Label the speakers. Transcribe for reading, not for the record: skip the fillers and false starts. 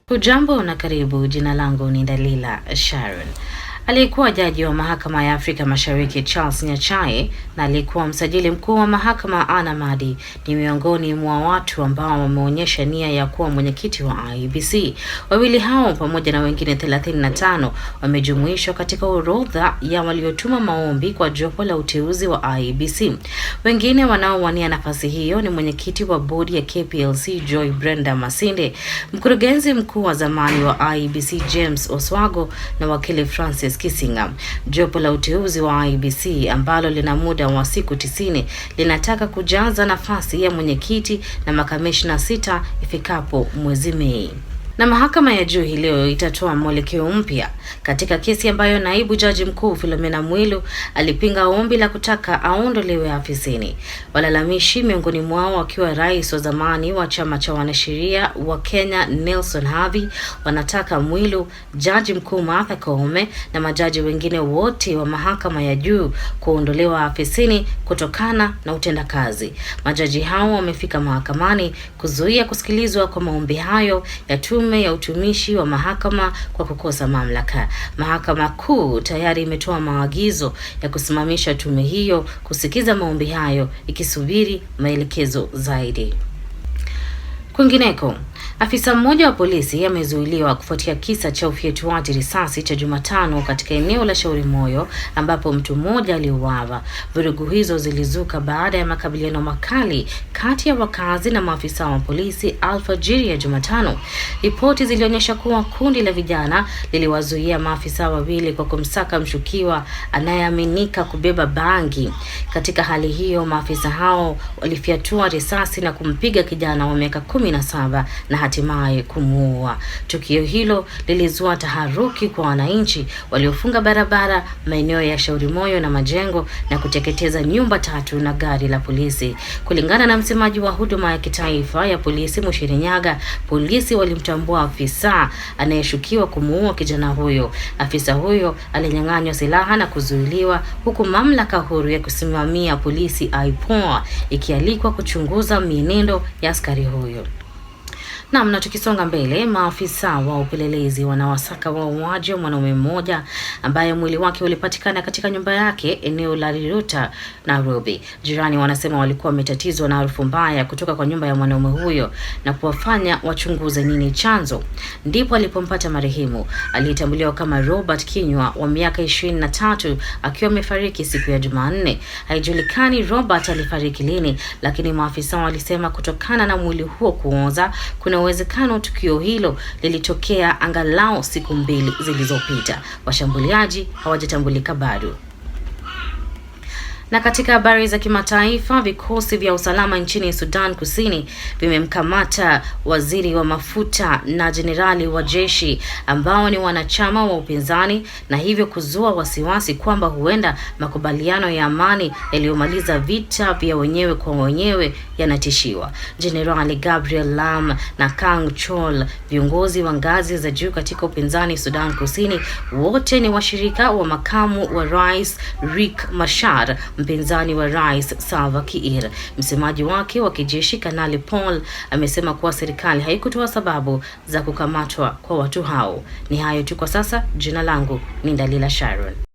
Speaker 1: Hujambo na karibu. Jina langu ni Dalila Sharon. Aliyekuwa jaji wa mahakama ya Afrika Mashariki Charles Nyachae na aliyekuwa msajili mkuu wa mahakama Anna Madi ni miongoni mwa watu ambao wameonyesha nia ya kuwa mwenyekiti wa IEBC. Wawili hao pamoja na wengine 35 wamejumuishwa katika orodha ya waliotuma maombi kwa jopo la uteuzi wa IEBC. Wengine wanaowania nafasi hiyo ni mwenyekiti wa bodi ya KPLC Joy Brenda Masinde, mkurugenzi mkuu wa zamani wa IEBC James Oswago na wakili Francis Kisinga. Jopo la uteuzi wa IEBC ambalo lina muda wa siku 90 linataka kujaza nafasi ya mwenyekiti na makamishna 6 ifikapo mwezi Mei. Na mahakama ya juu leo itatoa mwelekeo mpya katika kesi ambayo naibu jaji mkuu Philomena Mwilu alipinga ombi la kutaka aondolewe afisini. Walalamishi miongoni mwao wakiwa rais wa zamani wa chama cha wanasheria wa Kenya Nelson Havi wanataka Mwilu, jaji mkuu Martha Koome na majaji wengine wote wa mahakama ya juu kuondolewa afisini kutokana na utendakazi. Majaji hao wamefika mahakamani kuzuia kusikilizwa kwa maombi hayo ya tume ya utumishi wa mahakama kwa kukosa mamlaka. Mahakama Kuu tayari imetoa maagizo ya kusimamisha tume hiyo kusikiza maombi hayo ikisubiri maelekezo zaidi. Kwingineko, afisa mmoja wa polisi amezuiliwa kufuatia kisa cha ufyatuaji risasi cha Jumatano katika eneo la Shauri Moyo ambapo mtu mmoja aliuawa. Vurugu hizo zilizuka baada ya makabiliano makali kati ya wakazi na maafisa wa polisi alfajiri ya Jumatano. Ripoti zilionyesha kuwa kundi la vijana liliwazuia maafisa wawili kwa kumsaka mshukiwa anayeaminika kubeba bangi. Katika hali hiyo, maafisa hao walifyatua risasi na kumpiga kijana wa miaka 17 na hatimaye kumuua. Tukio hilo lilizua taharuki kwa wananchi waliofunga barabara maeneo ya Shauri Moyo na Majengo na kuteketeza nyumba 3 na gari la polisi. Kulingana na msemaji wa huduma ya kitaifa ya polisi Mushiri Nyaga, polisi walimtambua afisa anayeshukiwa kumuua kijana huyo. Afisa huyo alinyang'anywa silaha na kuzuiliwa huku mamlaka huru ya kusimamia polisi IPOA ikialikwa kuchunguza mienendo ya askari huyo. Na tukisonga mbele, maafisa wa upelelezi wanawasaka wauaji wa mwanaume mmoja ambaye mwili wake ulipatikana katika nyumba yake eneo la Riruta, Nairobi. Jirani wanasema walikuwa wametatizwa na harufu mbaya kutoka kwa nyumba ya mwanaume huyo na kuwafanya wachunguze nini chanzo. Ndipo alipompata marehemu aliyetambuliwa kama Robert Kinyua wa miaka 23 akiwa amefariki siku ya Jumanne. Haijulikani Robert alifariki lini, lakini maafisa walisema kutokana na mwili huo kuoza kuna uwezekano tukio hilo lilitokea angalau siku 2 zilizopita. Washambuliaji hawajatambulika bado. Na katika habari za kimataifa, vikosi vya usalama nchini Sudan Kusini vimemkamata waziri wa mafuta na jenerali wa jeshi ambao ni wanachama wa upinzani na hivyo kuzua wasiwasi kwamba huenda makubaliano ya amani yaliyomaliza vita vya wenyewe kwa wenyewe yanatishiwa. Jenerali Gabriel Lam na Kang Chol, viongozi wa ngazi za juu katika upinzani Sudan Kusini, wote ni washirika wa makamu wa rais Riek Machar, mpinzani wa rais Salva Kiir. Msemaji wake wa kijeshi Kanali Paul amesema kuwa serikali haikutoa sababu za kukamatwa kwa watu hao. Ni hayo tu kwa sasa. Jina langu ni Dalila Sharon.